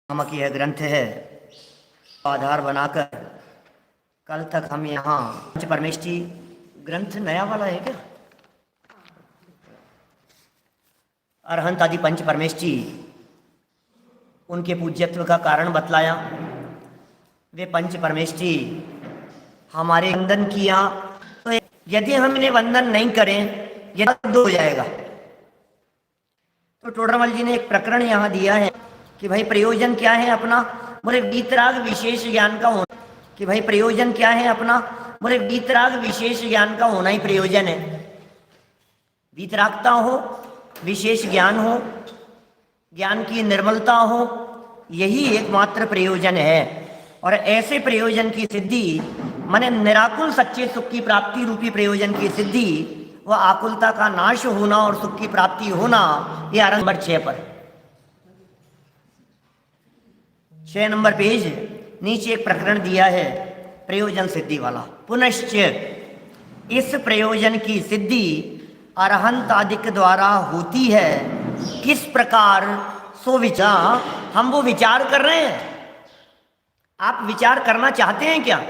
नामक यह ग्रंथ है। आधार बनाकर कल तक हम यहाँ पंच परमेष्ठी ग्रंथ नया वाला है क्या? अरहंत आदि पंच परमेष्ठी उनके पूज्यत्व का कारण बतलाया। वे पंच परमेष्ठी हमारे वंदन किया, तो यदि हम इन्हें वंदन नहीं करें यह दो हो जाएगा। तो टोडरमल जी ने एक प्रकरण यहाँ दिया है कि भाई प्रयोजन क्या है अपना, बोले वीतराग विशेष ज्ञान का होना। कि भाई प्रयोजन क्या है अपना, बोले वीतराग विशेष ज्ञान का होना ही प्रयोजन है। वीतरागता हो, विशेष ज्ञान हो, ज्ञान की निर्मलता हो, यही एकमात्र प्रयोजन है। और ऐसे प्रयोजन की सिद्धि माने निराकुल सच्चे सुख की प्राप्ति रूपी प्रयोजन की सिद्धि, वह आकुलता का नाश होना और सुख की प्राप्ति होना, यह आरंभ नंबर 6 पर 6 नंबर पेज नीचे एक प्रकरण दिया है प्रयोजन सिद्धि वाला। पुनश्च इस प्रयोजन की सिद्धि अरहंत आदि के द्वारा होती है। किस प्रकार? सो विचार, हम वो विचार कर रहे हैं। आप विचार करना चाहते हैं क्या?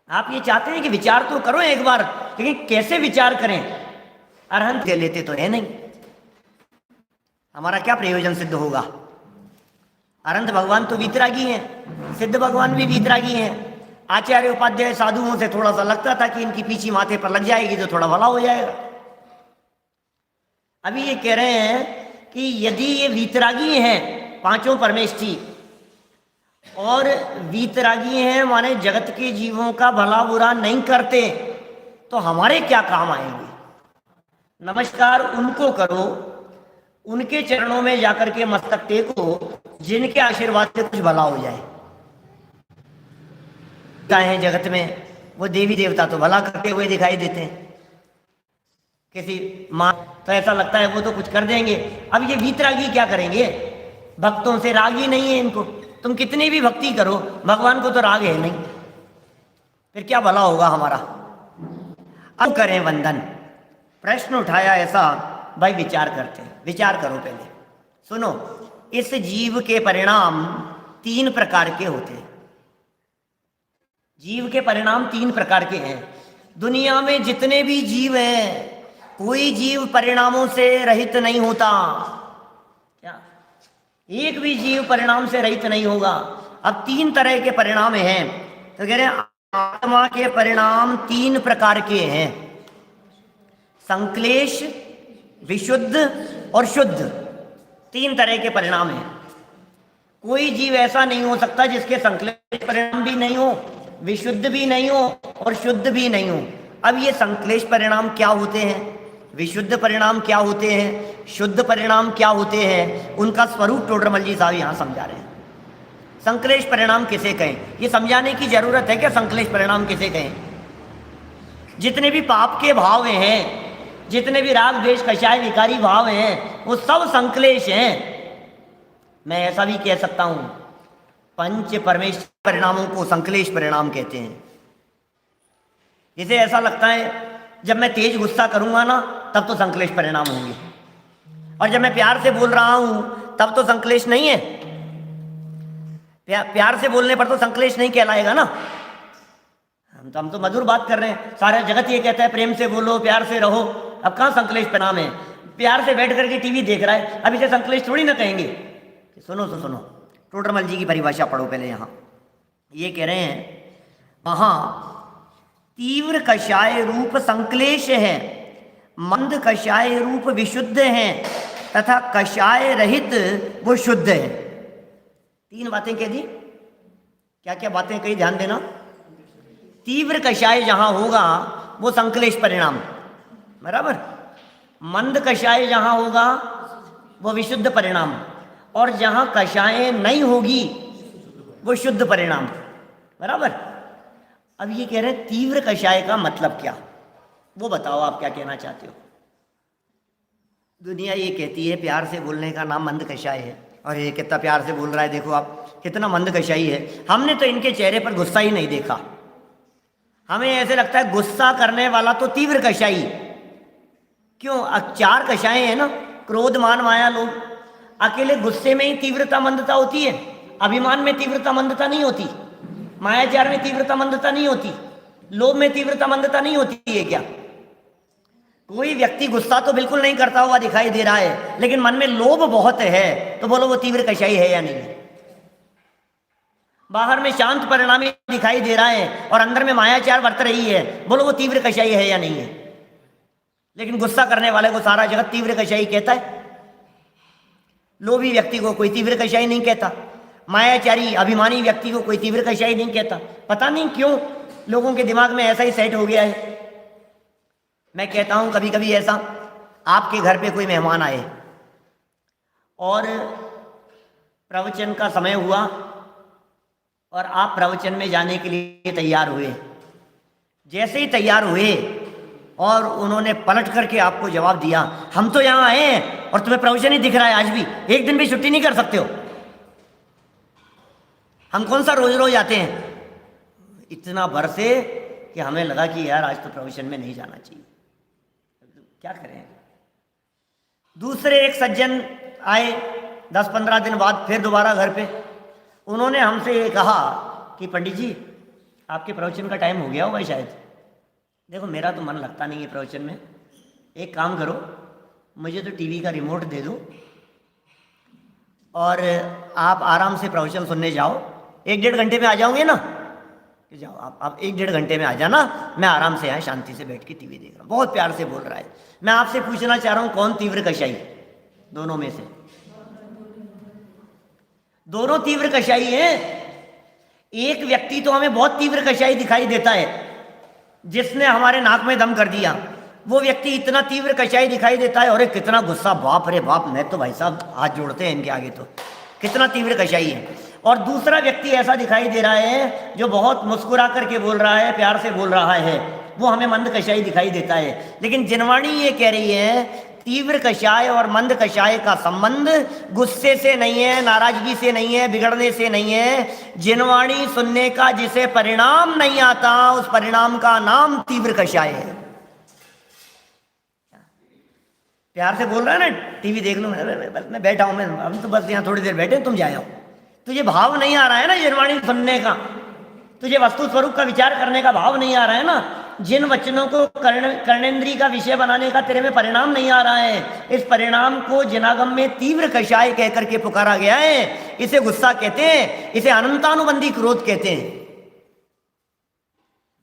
आप ये चाहते हैं कि विचार तो करो एक बार, लेकिन कैसे विचार करें? अरहंत दे लेते तो है नहीं, हमारा क्या प्रयोजन सिद्ध होगा? अरहंत भगवान तो वीतरागी हैं, सिद्ध भगवान भी वीतरागी हैं। आचार्य उपाध्याय साधुओं से थोड़ा सा लगता था कि इनकी पीछी माथे पर लग जाएगी तो थोड़ा भला हो जाएगा। अभी ये कह रहे हैं कि यदि ये वीतरागी हैं पांचों परमेष्ठी, और वीतरागी हैं माने जगत के जीवों का भला बुरा नहीं करते, तो हमारे क्या काम आएंगे? नमस्कार उनको करो, उनके चरणों में जाकर के मस्तक टेको, जिनके आशीर्वाद से कुछ भला हो जाए। क्या है जगत में, वो देवी देवता तो भला करते हुए दिखाई देते हैं। किसी माँ तो ऐसा लगता है वो तो कुछ कर देंगे। अब ये वीतरागी क्या करेंगे? भक्तों से राग ही नहीं है इनको। तुम कितनी भी भक्ति करो, भगवान को तो राग है नहीं, फिर क्या भला होगा हमारा? अब करें वंदन। प्रश्न उठाया ऐसा, भाई विचार करते हैं। विचार करो पहले, सुनो। इस जीव के परिणाम 3 प्रकार के होते हैं। जीव के परिणाम 3 प्रकार के हैं। दुनिया में जितने भी जीव हैं, कोई जीव परिणामों से रहित नहीं होता। क्या? एक भी जीव परिणाम से रहित नहीं होगा। अब 3 तरह के परिणाम हैं, तो कह रहे हैं आत्मा के परिणाम 3 प्रकार के हैं। संक्लेश, विशुद्ध और शुद्ध, 3 तरह के परिणाम हैं। कोई जीव ऐसा नहीं हो सकता जिसके संक्लेश परिणाम भी नहीं हो, विशुद्ध भी नहीं हो और शुद्ध भी नहीं हो। अब ये संक्लेश परिणाम क्या होते हैं, विशुद्ध परिणाम क्या होते हैं, शुद्ध परिणाम क्या होते हैं, उनका स्वरूप टोडरमल जी साहब यहाँ समझा रहे हैं। संक्लेश परिणाम किसे कहें, ये समझाने की जरूरत है क्या? संक्लेश परिणाम किसे कहें? जितने भी पाप के भाव हैं, जितने भी राग द्वेष कषाय विकारी भाव हैं, वो सब संक्लेश हैं। मैं ऐसा भी कह सकता हूं, पंच परमेश्वर परिणामों को संक्लेश परिणाम कहते हैं। जिसे ऐसा लगता है जब मैं तेज गुस्सा करूंगा ना तब तो संक्लेश परिणाम होंगे, और जब मैं प्यार से बोल रहा हूं तब तो संक्लेश नहीं है। प्यार से बोलने पर तो संक्लेश नहीं कहलाएगा ना। हम तो मधुर बात कर रहे हैं, सारा जगत ये कहता है प्रेम से बोलो, प्यार से रहो। अब कहाँ संक्लेश परिणाम है? प्यार से बैठ करके टीवी देख रहा है, अब इसे संक्लेश थोड़ी ना कहेंगे। सुनो तो सुनो, टोडरमल जी की परिभाषा पढ़ो पहले। यहाँ ये कह रहे हैं वहाँ तीव्र कषाय रूप संक्लेश है, मंद कषाय रूप विशुद्ध है, तथा कषाय रहित वो शुद्ध है। 3 बातें कह दी। क्या क्या बातें कही, ध्यान देना। तीव्र कषाय जहां होगा वो संक्लेश परिणाम, बराबर। मंद कषाय जहां होगा वो विशुद्ध परिणाम, और जहां कषाय नहीं होगी वो शुद्ध परिणाम, बराबर। अब ये कह रहे हैं तीव्र कषाय का मतलब क्या, वो बताओ आप क्या कहना चाहते हो? दुनिया ये कहती है प्यार से बोलने का नाम मंद कषाय है, और ये कितना प्यार से बोल रहा है, देखो आप कितना मंद कषाई है। हमने तो इनके चेहरे पर गुस्सा ही नहीं देखा। हमें ऐसे लगता है गुस्सा करने वाला तो तीव्र कषाई। क्यों? 4 कषाएं हैं ना, क्रोध मान माया लोभ। अकेले गुस्से में ही तीव्रता मंदता होती है? अभिमान में तीव्रता मंदता नहीं होती, मायाचार में तीव्रता मंदता नहीं होती, लोभ में तीव्रता मंदता नहीं होती है क्या? कोई व्यक्ति गुस्सा तो बिल्कुल नहीं करता हुआ दिखाई दे रहा है, लेकिन मन में लोभ बहुत है, तो बोलो वो तीव्र कषाई है या नहीं है? बाहर में शांत परिणामी दिखाई दे रहा है और अंदर में मायाचार बरत रही है, बोलो वो तीव्र कषाई है या नहीं है? लेकिन गुस्सा करने वाले को सारा जगत तीव्र कषाई कहता है, लोभी व्यक्ति को कोई तीव्र कषाई नहीं कहता, मायाचारी अभिमानी व्यक्ति को कोई तीव्र कषाई नहीं कहता। पता नहीं क्यों लोगों के दिमाग में ऐसा ही सेट हो गया है। मैं कहता हूं कभी कभी ऐसा, आपके घर पे कोई मेहमान आए और प्रवचन का समय हुआ और आप प्रवचन में जाने के लिए तैयार हुए। जैसे ही तैयार हुए और उन्होंने पलट करके आपको जवाब दिया, हम तो यहाँ आए हैं और तुम्हें प्रवचन ही दिख रहा है, आज भी एक दिन भी छुट्टी नहीं कर सकते हो, हम कौन सा रोज रोज आते हैं। इतना बरसे कि हमें लगा कि यार आज तो प्रवचन में नहीं जाना चाहिए, क्या करें। दूसरे एक सज्जन आए 10-15 दिन बाद फिर दोबारा घर पे, उन्होंने हमसे ये कहा कि पंडित जी आपके प्रवचन का टाइम हो गया होगा शायद। देखो मेरा तो मन लगता नहीं है प्रवचन में, एक काम करो मुझे तो टीवी का रिमोट दे दो और आप आराम से प्रवचन सुनने जाओ, 1-1.5 घंटे में आ जाओगे ना, कि जाओ आप 1-1.5 घंटे में आ जाना, मैं आराम से यहाँ शांति से बैठ के टीवी देख रहा हूँ। बहुत प्यार से बोल रहा है। मैं आपसे पूछना चाह रहा हूँ कौन तीव्र कषाई, दोनों में से? दोनों तीव्र कषाई हैं। एक व्यक्ति तो हमें बहुत तीव्र कषाई दिखाई देता है जिसने हमारे नाक में दम कर दिया, वो व्यक्ति इतना तीव्र कषाई दिखाई देता है, और कितना गुस्सा, बाप रे बाप, मैं तो भाई साहब हाथ जोड़ते हैं इनके आगे, तो कितना तीव्र कषाई है। और दूसरा व्यक्ति ऐसा दिखाई दे रहा है जो बहुत मुस्कुरा करके बोल रहा है, प्यार से बोल रहा है, वो हमें मंद कषाई दिखाई देता है। लेकिन जिनवाणी ये कह रही है तीव्र कषाय और मंद कषाय का संबंध गुस्से से नहीं है, नाराजगी से नहीं है, बिगड़ने से नहीं है। जिनवाणी सुनने का जिसे परिणाम नहीं आता, उस परिणाम का नाम तीव्र कषाय है। प्यार से बोल रहा है ना, टीवी देख लो, मैं बैठा हूं, मैं हम तो बस यहाँ थोड़ी देर बैठे, तुम जाओ। तुझे भाव नहीं आ रहा है ना जिनवाणी सुनने का, तुझे वस्तु स्वरूप का विचार करने का भाव नहीं आ रहा है ना, जिन वचनों को कर्णेंद्री का विषय बनाने का तेरे में परिणाम नहीं आ रहा है, इस परिणाम को जिनागम में तीव्र कषाय कह करके पुकारा गया है। इसे गुस्सा कहते हैं, इसे अनंतानुबंधी क्रोध कहते हैं।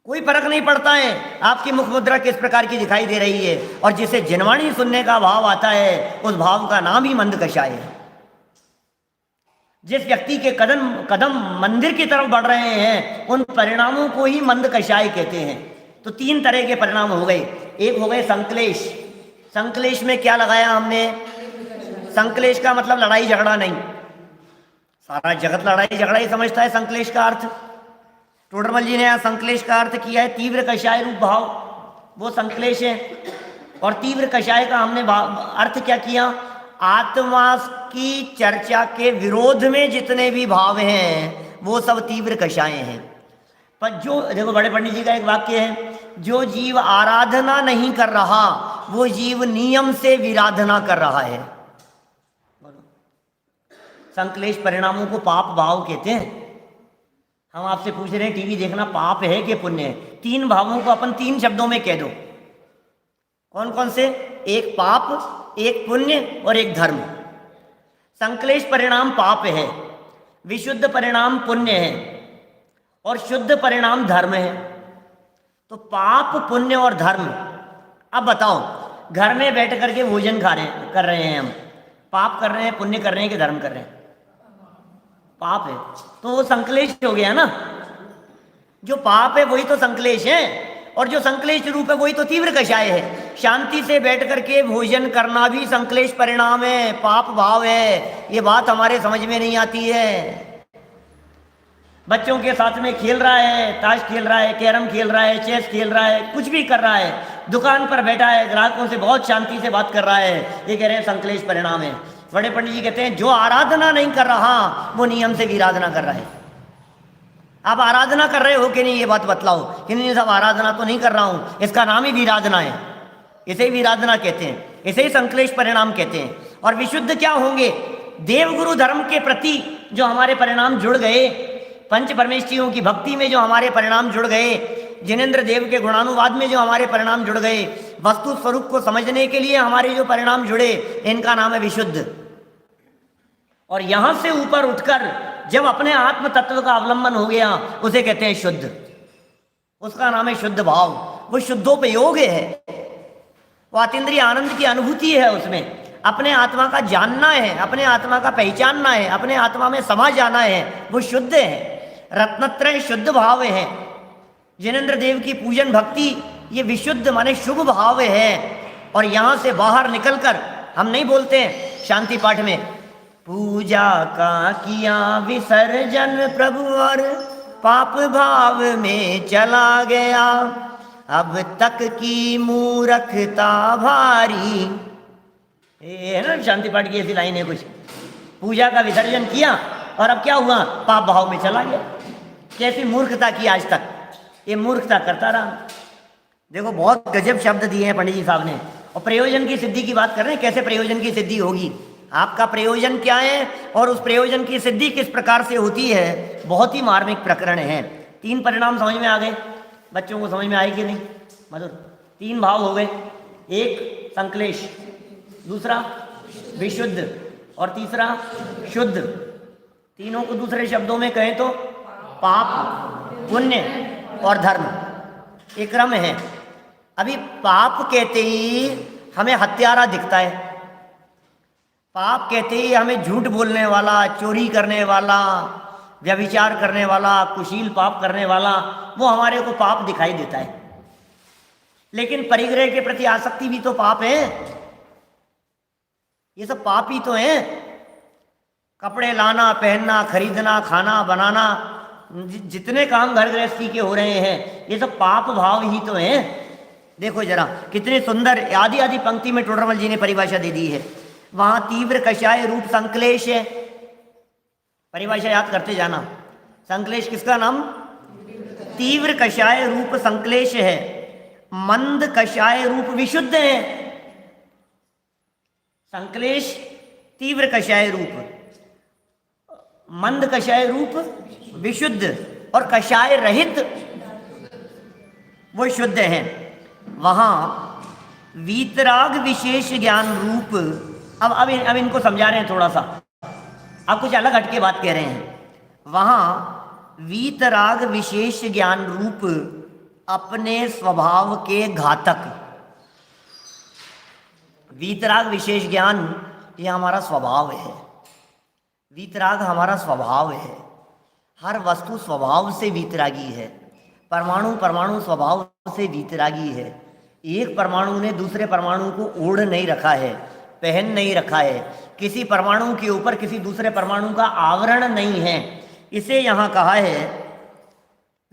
कोई फर्क नहीं पड़ता है आपकी मुख मुद्रा किस प्रकार की दिखाई दे रही है, और जिसे जिनवाणी सुनने का भाव आता है उस भाव का नाम ही मंद कषाय है। जिस व्यक्ति के कदम कदम मंदिर की तरफ बढ़ रहे हैं उन परिणामों को ही मंद कषाय कहते हैं। तो 3 तरह के परिणाम हो गए। एक हो गए संक्लेश। संक्लेश में क्या लगाया हमने? संक्लेश का मतलब लड़ाई झगड़ा नहीं, सारा जगत लड़ाई झगड़ा ही समझता है संक्लेश का अर्थ। टोडरमल जी ने यहाँ संक्लेश का अर्थ किया है तीव्र कषाय रूप भाव, वो संक्लेश है। और तीव्र कषाय का हमने अर्थ क्या किया? आत्मा की चर्चा के विरोध में जितने भी भाव हैं वो सब तीव्र कषाय हैं। पर जो देखो बड़े पंडित जी का एक वाक्य है, जो जीव आराधना नहीं कर रहा वो जीव नियम से विराधना कर रहा है। संक्लेश परिणामों को पाप भाव कहते हैं। हम आपसे पूछ रहे हैं टीवी देखना पाप है कि पुण्य है? 3 भावों को अपन 3 शब्दों में कह दो। कौन कौन से? एक पाप, एक पुण्य और एक धर्म। संक्लेश परिणाम पाप है, विशुद्ध परिणाम पुण्य है और शुद्ध परिणाम धर्म है। तो पाप, पुण्य और धर्म। अब बताओ, घर में बैठ करके भोजन कर रहे हैं हम, पाप कर रहे हैं, पुण्य कर रहे हैं कि धर्म कर रहे हैं? पाप है, तो वो संक्लेश हो गया ना। जो पाप है वही तो संक्लेश है, और जो संक्लेश रूप है वही तो तीव्र कषाय है। शांति से बैठ करके भोजन करना भी संक्लेश परिणाम है, पाप भाव है। ये बात हमारे समझ में नहीं आती है। बच्चों के साथ में खेल रहा है, ताश खेल रहा है, कैरम खेल रहा है, चेस खेल रहा है, कुछ भी कर रहा है, दुकान पर बैठा है, ग्राहकों से बहुत शांति से बात कर रहा है, ये कह रहे हैं संक्लेश परिणाम है। बड़े पंडित जी कहते हैं जो आराधना नहीं कर रहा वो नियम से विराधना कर रहा है। आप आराधना कर रहे हो कि नहीं, ये बात बतलाओ कि नहीं साहब आराधना तो नहीं कर रहा हूं, इसका नाम ही विराधना है। इसे ही विराधना कहते हैं, इसे ही संक्लेश परिणाम कहते हैं। और विशुद्ध क्या होंगे? देवगुरु धर्म के प्रति जो हमारे परिणाम जुड़ गए, पंच परमेष्ठियों की भक्ति में जो हमारे परिणाम जुड़ गए, जिनेंद्र देव के गुणानुवाद में जो हमारे परिणाम जुड़ गए, वस्तु स्वरूप को समझने के लिए हमारे जो परिणाम जुड़े, इनका नाम है विशुद्ध। और यहां से ऊपर उठकर जब अपने आत्म तत्व का अवलंबन हो गया, उसे कहते हैं शुद्ध। उसका नाम है शुद्ध भाव। वो शुद्धोपयोग है, वो अतीन्द्रिय आनंद की अनुभूति है। उसमें अपने आत्मा का जानना है, अपने आत्मा का पहचानना है, अपने आत्मा में समा जाना है, वो शुद्ध है। रत्नत्रय शुद्ध भाव है। जिनेंद्र देव की पूजन भक्ति ये विशुद्ध माने शुभ भाव है। और यहाँ से बाहर निकलकर हम नहीं बोलते हैं शांति पाठ में, पूजा का किया विसर्जन प्रभु और पाप भाव में चला गया, अब तक की मूर्खता भारी। है ना शांति पाठ की ऐसी लाइन है कुछ। पूजा का विसर्जन किया और अब क्या हुआ, पाप भाव में चला गया। कैसी मूर्खता की आज तक, ये मूर्खता करता रहा। देखो बहुत गजब शब्द दिए हैं पंडित जी साहब ने। और प्रयोजन की सिद्धि की बात कर रहे हैं, कैसे प्रयोजन की सिद्धि होगी, आपका प्रयोजन क्या है और उस प्रयोजन की सिद्धि किस प्रकार से होती है। बहुत ही मार्मिक प्रकरण है। 3 परिणाम समझ में आ गए, बच्चों को समझ में आए कि नहीं मधुर? 3 भाव हो गए, एक संक्लेश, दूसरा विशुद्ध और तीसरा शुद्ध। तीनों को दूसरे शब्दों में कहें तो पाप, पुण्य और धर्म, एक क्रम है। अभी पाप कहते ही हमें हत्यारा दिखता है, पाप कहते ही हमें झूठ बोलने वाला, चोरी करने वाला, व्यभिचार करने वाला, कुशील पाप करने वाला, वो हमारे को पाप दिखाई देता है। लेकिन परिग्रह के प्रति आसक्ति भी तो पाप है, ये सब पाप ही तो हैं। कपड़े लाना, पहनना, खरीदना, खाना बनाना, जितने काम घर गृहस्थी के हो रहे हैं, ये सब पाप भाव ही तो हैं। देखो जरा कितने सुंदर आदि आदि पंक्ति में टोडरमल जी ने परिभाषा दे दी है। वहां तीव्र कषाय रूप संक्लेश है, परिभाषा याद करते जाना। संक्लेश किसका नाम? तीव्र कषाय रूप संक्लेश है। मंद कषाय रूप विशुद्ध है। संक्लेश तीव्र कषाय रूप, मंद कषाय रूप विशुद्ध, और कषाय रहित वो शुद्ध है। वहां वीतराग विशेष ज्ञान रूप, अब इनको समझा रहे हैं थोड़ा सा, अब कुछ अलग हटके बात कह रहे हैं। वहां वीतराग विशेष ज्ञान रूप अपने स्वभाव के घातक, वीतराग विशेष ज्ञान ये हमारा स्वभाव है। वीतराग हमारा स्वभाव है। हर वस्तु स्वभाव से वीतरागी है। परमाणु परमाणु स्वभाव से वीतरागी है। एक परमाणु ने दूसरे परमाणु को ओढ़ नहीं रखा है, पहन नहीं रखा है। किसी परमाणु के ऊपर किसी दूसरे परमाणु का आवरण नहीं है। इसे यहाँ कहा है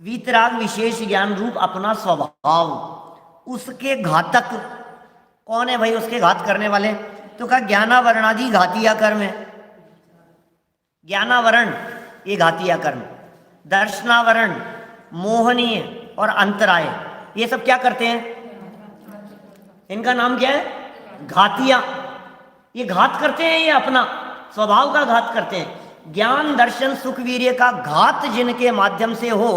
वीतराग विशेष ज्ञान रूप अपना स्वभाव, उसके घातक। कौन है भाई उसके घात करने वाले? तो कहा ज्ञानावरणादि घातिया कर्म है। ज्ञानावरण ये घातिया कर्म, दर्शनावरण, मोहनीय और अंतराय, ये सब क्या करते हैं? इनका नाम क्या है? घातिया। ये घात करते हैं, ये अपना स्वभाव का घात करते हैं। ज्ञान दर्शन सुख वीर्य का घात जिनके माध्यम से हो,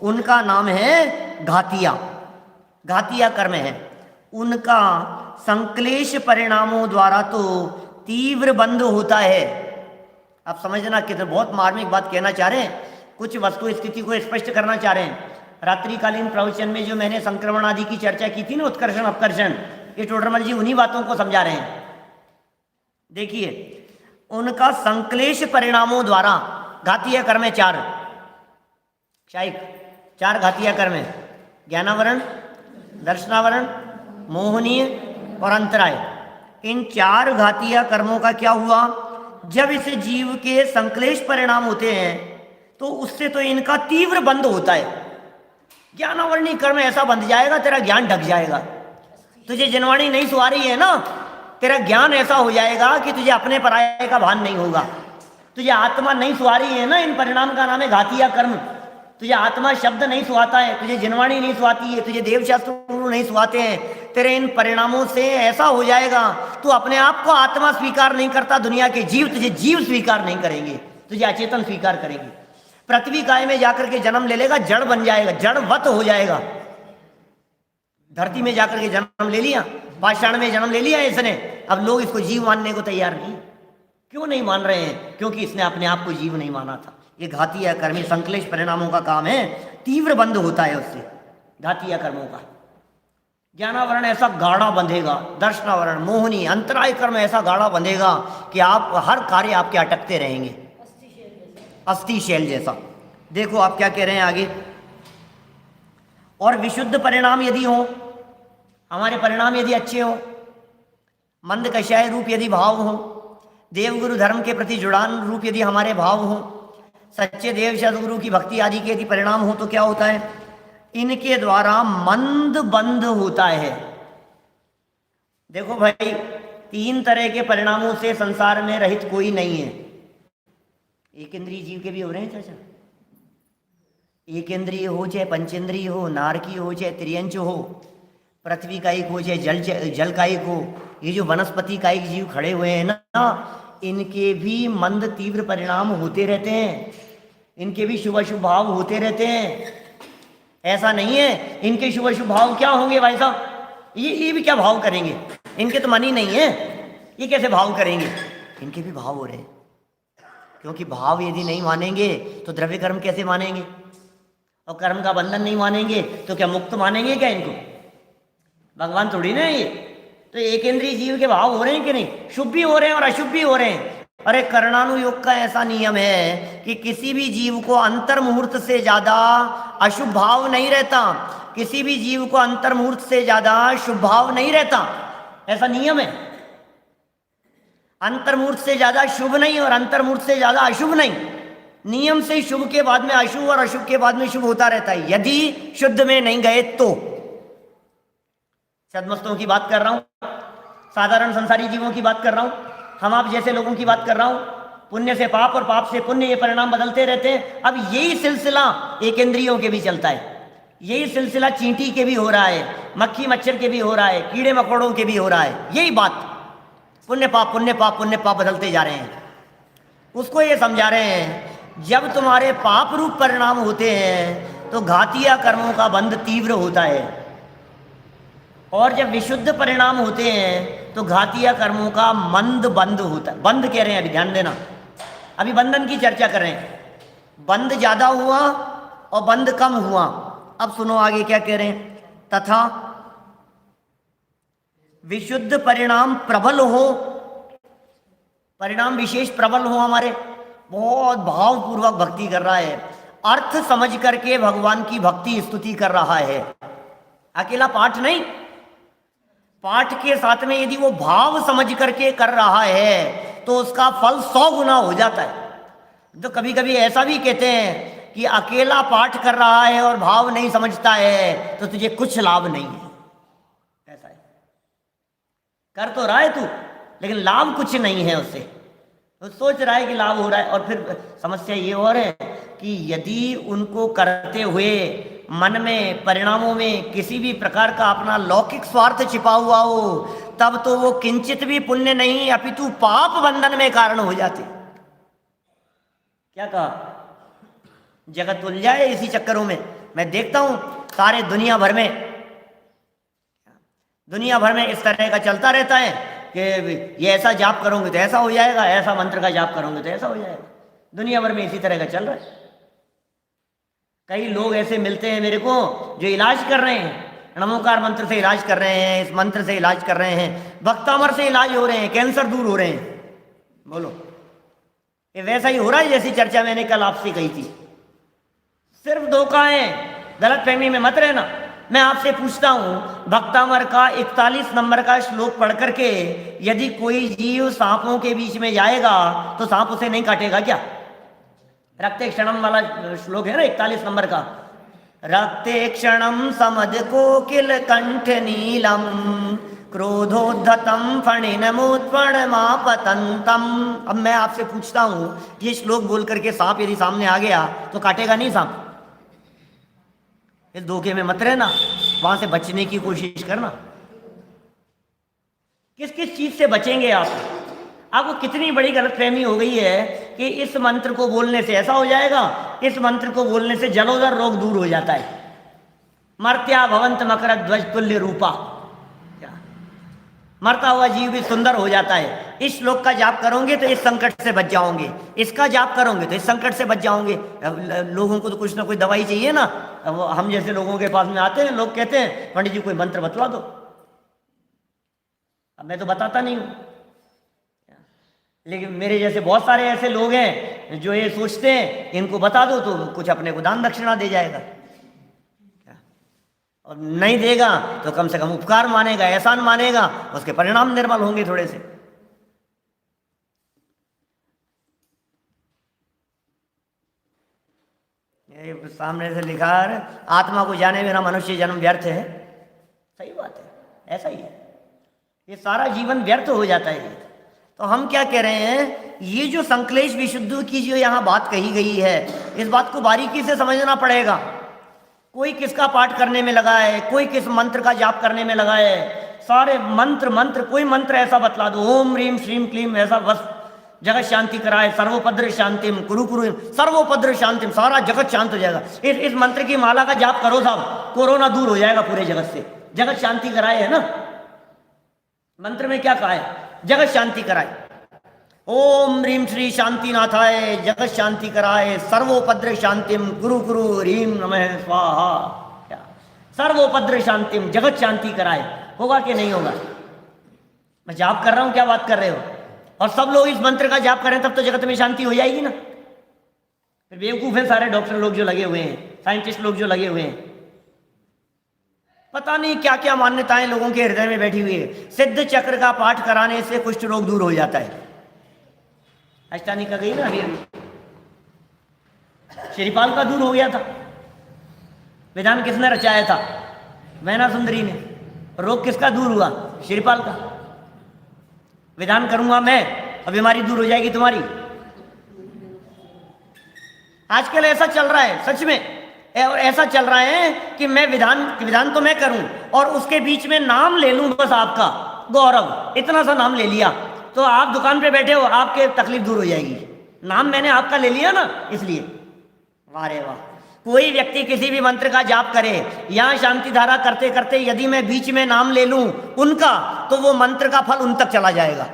उनका नाम है घातिया। घातिया कर्म है। उनका संक्लेश परिणामों द्वारा तो तीव्र बंध होता है। आप समझना कि तो बहुत मार्मिक बात कहना चाह रहे हैं, कुछ वस्तु स्थिति को स्पष्ट करना चाह रहे हैं। रात्रिकालीन प्रवचन में जो मैंने संक्रमण आदि की चर्चा की थी ना, उत्कर्षण अपकर्षण, ये टोडरमल जी उन्हीं बातों को समझा रहे हैं। देखिए उनका संक्लेश परिणामों द्वारा घातीय कर्म है 4, शायद 4 घातीय कर्म है। ज्ञानावरण, दर्शनावरण, मोहनीय और अंतराय। इन 4 घातीय कर्मों का क्या हुआ? जब इस जीव के संक्लेश परिणाम होते हैं तो उससे तो इनका तीव्र बंध होता है। ज्ञानावरणी कर्म ऐसा बंध जाएगा, तेरा ज्ञान ढक जाएगा। तुझे जनवाणी नहीं सुहा रही है ना, तेरा ज्ञान ऐसा हो जाएगा कि तुझे अपने पराये का भान नहीं होगा। तुझे आत्मा नहीं सुहा रही है ना, इन परिणाम का नाम है घातिया कर्म। तुझे आत्मा शब्द नहीं सुहाता है, तुझे जनवाणी नहीं सुहाती है, तुझे देवशास्त्र नहीं सुहाते हैं। तेरे इन परिणामों से ऐसा हो जाएगा, तू अपने आप को आत्मा स्वीकार नहीं करता, दुनिया के जीव तुझे जीव स्वीकार नहीं करेंगे। तुझे अचेतन स्वीकार करेगी। पृथ्वी काय में जाकर के जन्म ले लेगा, जड़ बन जाएगा, जड़वत हो जाएगा। धरती में जाकर के जन्म ले लिया, पाषाण में जन्म ले लिया इसने, अब लोग इसको जीव मानने को तैयार नहीं। क्यों नहीं मान रहे हैं? क्योंकि इसने अपने आप को जीव नहीं माना था। ये घाती या कर्मी संश्लेष परिणामों का काम है, तीव्र बंध होता है उससे, घाती या कर्मों का। ज्ञानावरण ऐसा गाढ़ा बंधेगा, दर्शनावरण मोहनी अंतराय कर्म ऐसा गाढ़ा बंधेगा कि आप हर कार्य आपके अटकते रहेंगे, अस्थि शैल जैसा। देखो आप क्या कह रहे हैं आगे। और विशुद्ध परिणाम यदि हो, हमारे परिणाम यदि अच्छे हो, मंद कषाय रूप यदि भाव हो, देवगुरु धर्म के प्रति जुड़ान रूप यदि हमारे भाव हो, सच्चे देव सदगुरु की भक्ति आदि के यदि परिणाम हो, तो क्या होता है? इनके द्वारा मंद बंध होता है। देखो भाई, 3 तरह के परिणामों से संसार में रहित कोई नहीं है। एक इंद्रिय जीव के भी हो रहे हैं चाचा, एक इंद्रिय हो चाहे पंचेंद्रिय हो, नारकी हो चाहे त्रियंच हो, पृथ्वी कायिक हो चाहे जल कायिक हो, ये जो वनस्पति कायिक जीव खड़े हुए हैं ना, इनके भी मंद तीव्र परिणाम होते रहते हैं, इनके भी शुभ अशुभ भाव होते रहते हैं। ऐसा नहीं है इनके शुभ अशुभ भाव क्या होंगे भाई साहब, ये भी क्या भाव करेंगे? इनके तो मन ही नहीं है, ये कैसे भाव करेंगे? इनके भी भाव हो रहे हैं, क्योंकि भाव यदि नहीं मानेंगे तो द्रव्य कर्म कैसे मानेंगे? और कर्म का बंधन नहीं मानेंगे तो क्या मुक्त मानेंगे क्या इनको? भगवान थोड़ी ना ये। तो एक इंद्रिय जीव के भाव हो रहे हैं कि नहीं? शुभ भी हो रहे हैं और अशुभ भी हो रहे हैं। अरे कर्णानुयोग का ऐसा नियम है कि किसी भी जीव को अंतर मुहूर्त से ज्यादा अशुभ भाव नहीं रहता, किसी भी जीव को अंतर मुहूर्त से ज्यादा शुभ भाव नहीं रहता, ऐसा नियम है। अंतर मुहूर्त से ज्यादा शुभ नहीं और अंतर मुहूर्त से ज्यादा अशुभ नहीं, नियम से शुभ के बाद में अशुभ और अशुभ के बाद में शुभ होता रहता है, यदि शुद्ध में नहीं गए तो। सदमस्तों की बात कर रहा हूं, साधारण संसारी जीवों की बात कर रहा हूं, हम आप जैसे लोगों की बात कर रहा हूं। पुण्य से पाप और पाप से पुण्य, ये परिणाम बदलते रहते हैं। अब यही सिलसिला एक इंद्रियों के भी चलता है, यही सिलसिला चींटी के भी हो रहा है, मक्खी मच्छर के भी हो रहा है, कीड़े मकोड़ों के भी हो रहा है। यही बात, पुण्य पाप पुण्य पाप पुण्य पाप बदलते जा रहे हैं। उसको ये समझा रहे हैं, जब तुम्हारे पाप रूप परिणाम होते हैं तो घातिया कर्मों का बंध तीव्र होता है, और जब विशुद्ध परिणाम होते हैं तो घातिया कर्मों का मंद बंध होता है। बंध कह रहे हैं, अभी ध्यान देना, अभी बंधन की चर्चा कर रहे हैं। बंध ज्यादा हुआ और बंध कम हुआ। अब सुनो आगे क्या कह रहे हैं। तथा विशुद्ध परिणाम प्रबल हो, परिणाम विशेष प्रबल हो, हमारे बहुत भावपूर्वक भक्ति कर रहा है, अर्थ समझ करके भगवान की भक्ति स्तुति कर रहा है, अकेला पाठ नहीं, पाठ के साथ में यदि वो भाव समझ करके कर रहा है तो उसका फल 100 गुना हो जाता है। तो कभी कभी ऐसा भी कहते हैं कि अकेला पाठ कर रहा है और भाव नहीं समझता है तो तुझे कुछ लाभ नहीं है, ऐसा है। कर तो रहा है तू, लेकिन लाभ कुछ नहीं है उससे। तो सोच रहा है कि लाभ हो रहा है, और फिर समस्या ये और है कि यदि उनको करते हुए मन में, परिणामों में किसी भी प्रकार का अपना लौकिक स्वार्थ छिपा हुआ हो, तब तो वो किंचित भी पुण्य नहीं अपितु पाप बंधन में कारण हो जाते। क्या कहा? जगत उलझा है इसी चक्करों में। मैं देखता हूं सारे दुनिया भर में इस तरह का चलता रहता है कि ये ऐसा जाप करोगे तो ऐसा हो जाएगा, ऐसा मंत्र का जाप करोगे तो ऐसा हो जाएगा। दुनिया भर में इसी तरह का चल रहा है। कई लोग ऐसे मिलते हैं मेरे को जो इलाज कर रहे हैं, नमोकार मंत्र से इलाज कर रहे हैं, इस मंत्र से इलाज कर रहे हैं, भक्तामर से इलाज हो रहे हैं, कैंसर दूर हो रहे हैं। बोलो, ये वैसा ही हो रहा है जैसी चर्चा मैंने कल आपसे कही थी। सिर्फ धोखा है, गलत फहमी में मत रहना। मैं आपसे पूछता हूं, भक्तामर का 41 नंबर का श्लोक पढ़ करके यदि कोई जीव सांपों के बीच में जाएगा तो सांप उसे नहीं काटेगा क्या? रक्ते क्षणम वाला श्लोक है ना 41 नंबर का, रक्ते क्षणम समद कोकिल कंठ नीलम क्रोधोद्धतम फणिनमुत्पणमापतंतम। अब मैं आपसे पूछता हूं, ये श्लोक बोल करके सांप यदि सामने आ गया तो काटेगा नहीं सांप? इस धोखे में मत रहना, वहां से बचने की कोशिश करना। किस किस चीज से बचेंगे आप? आपको कितनी बड़ी गलतफहमी हो गई है कि इस मंत्र को बोलने से ऐसा हो जाएगा, इस मंत्र को बोलने से जलोदर रोग दूर हो जाता है। मर्त्या भवंत मकर ध्वज तुल्य रूपा, क्या मरता हुआ जीव भी सुंदर हो जाता है। इस श्लोक का जाप करोगे तो इस संकट से बच जाओगे, इसका जाप करोगे तो इस संकट से बच जाओगे। लोगों को तो कुछ ना कुछ दवाई चाहिए ना। अब हम जैसे लोगों के पास में आते हैं, लोग कहते हैं पंडित जी कोई मंत्र बतला दो। अब मैं तो बताता नहीं हूँ, लेकिन मेरे जैसे बहुत सारे ऐसे लोग हैं जो ये सोचते हैं इनको बता दो तो कुछ अपने को दान दक्षिणा दे जाएगा, और नहीं देगा तो कम से कम उपकार मानेगा, एहसान मानेगा, उसके परिणाम निर्मल होंगे थोड़े से। ये सामने से लिखा है आत्मा को जाने बिना मनुष्य जन्म व्यर्थ है। सही बात है, ऐसा ही है, ये सारा जीवन व्यर्थ हो जाता है। तो हम क्या कह रहे हैं, ये जो संक्लेश विशुद्ध की जो यहाँ बात कही गई है, इस बात को बारीकी से समझना पड़ेगा। कोई किसका पाठ करने में लगा है, कोई किस मंत्र का जाप करने में लगा है। सारे मंत्र कोई मंत्र ऐसा बतला दो, ओम ह्रीम श्रीम क्लीम, ऐसा बस जगत शांति कराए, सर्वोपद्र शांतिम कुरु कुरु सर्वोपद्र शांतिम, सारा जगत शांत हो जाएगा। इस मंत्र की माला का जाप करो साहब, कोरोना दूर हो जाएगा पूरे जगत से। जगत शांति कराए है ना, मंत्र में क्या कहा है, जगत शांति कराए। ओम ह्रीम श्री शांतिनाथाय जगत शांति कराए, सर्वोपद्र शांतिम गुरु गुरु ह्रीम नमः स्वाहा। क्या सर्वोपद्र शांतिम, जगत शांति कराए, होगा कि नहीं होगा? मैं जाप कर रहा हूं, क्या बात कर रहे हो? और सब लोग इस मंत्र का जाप करें तब तो जगत में शांति हो जाएगी ना। फिर बेवकूफ हैं सारे डॉक्टर लोग जो लगे हुए हैं, साइंटिस्ट लोग जो लगे हुए हैं, पता नहीं क्या क्या मान्यताएं लोगों के हृदय में बैठी हुई है। सिद्ध चक्र का पाठ कराने से कुष्ठ रोग दूर हो जाता है। अष्टानी का गई ना अभी, श्रीपाल का दूर हो गया था। विधान किसने रचाया था? मैना सुंदरी ने। रोग किसका दूर हुआ? श्रीपाल का। विधान करूंगा मैं और बीमारी दूर हो जाएगी तुम्हारी। आजकल ऐसा चल रहा है, सच में ऐसा चल रहा है कि मैं विधान तो मैं करूं और उसके बीच में नाम ले लूं बस आपका, गौरव, इतना सा नाम ले लिया तो आप दुकान पे बैठे हो, आपके तकलीफ दूर हो जाएगी। नाम मैंने आपका ले लिया ना, इसलिए। वाह रे वाह। कोई व्यक्ति किसी भी मंत्र का जाप करे, यहाँ शांति धारा करते करते यदि मैं बीच में नाम ले लूं उनका, तो वो मंत्र का फल उन तक चला जाएगा।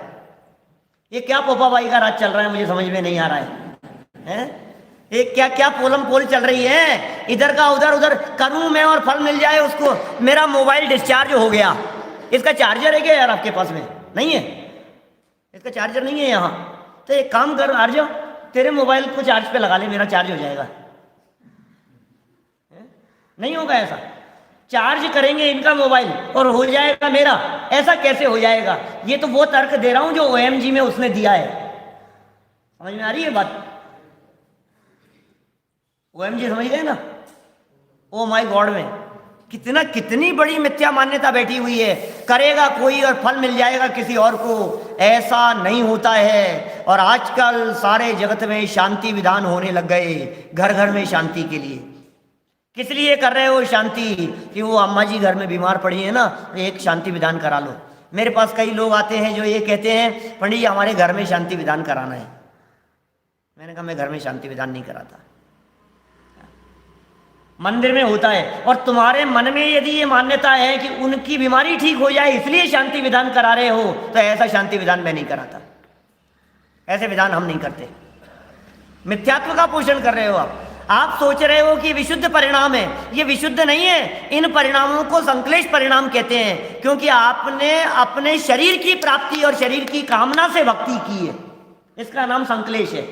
ये क्या पोपाबाई का राज चल रहा है, मुझे समझ में नहीं आ रहा है? ये क्या क्या पोलम पोल चल रही है, इधर का उधर, उधर करूं मैं और फल मिल जाए उसको। मेरा मोबाइल डिस्चार्ज हो गया, इसका चार्जर है क्या यार आपके पास में? नहीं है, इसका चार्जर नहीं है यहाँ। तो एक काम कर आर्य, तेरे मोबाइल को चार्ज पे लगा ले, मेरा चार्ज हो जाएगा। नहीं होगा ऐसा। चार्ज करेंगे इनका मोबाइल और हो जाएगा मेरा, ऐसा कैसे हो जाएगा? ये तो वो तर्क दे रहा हूं जो OMG में उसने दिया है। समझ में आ रही है बात? OMG समझ गए ना, ओ माय गॉड में कितनी बड़ी मिथ्या मान्यता बैठी हुई है। करेगा कोई और फल मिल जाएगा किसी और को, ऐसा नहीं होता है। और आजकल सारे जगत में शांति विधान होने लग गए, घर घर में शांति के लिए। किस लिए कर रहे हो शांति? कि वो अम्मा जी घर में बीमार पड़ी है ना, एक शांति विधान करा लो। मेरे पास कई लोग आते हैं जो ये कहते हैं पंडित जी हमारे घर में शांति विधान कराना है। मैंने कहा मैं घर में शांति विधान नहीं कराता, मंदिर में होता है। और तुम्हारे मन में यदि ये मान्यता है कि उनकी बीमारी ठीक हो जाए इसलिए शांति विधान करा रहे हो, तो ऐसा शांति विधान मैं नहीं कराता। ऐसे विधान हम नहीं करते। मिथ्यात्व का पोषण कर रहे हो आप सोच रहे हो कि विशुद्ध परिणाम है, ये विशुद्ध नहीं है। इन परिणामों को संक्लेश परिणाम कहते हैं, क्योंकि आपने अपने शरीर की प्राप्ति और शरीर की कामना से भक्ति की है, इसका नाम संक्लेश है।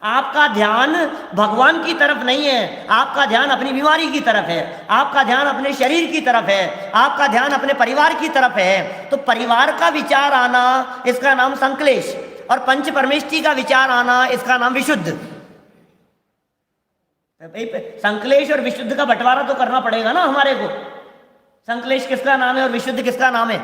आपका ध्यान भगवान की तरफ नहीं है, आपका ध्यान अपनी बीमारी की तरफ है, आपका ध्यान अपने शरीर की तरफ है, आपका ध्यान अपने परिवार की तरफ है। तो परिवार का विचार आना इसका नाम संक्लेश, और पंच परमेष्टि का विचार आना इसका नाम विशुद्ध। संक्लेश और विशुद्ध का बंटवारा तो करना पड़ेगा ना हमारे को। संक्लेश किसका नाम है और विशुद्ध किसका नाम है?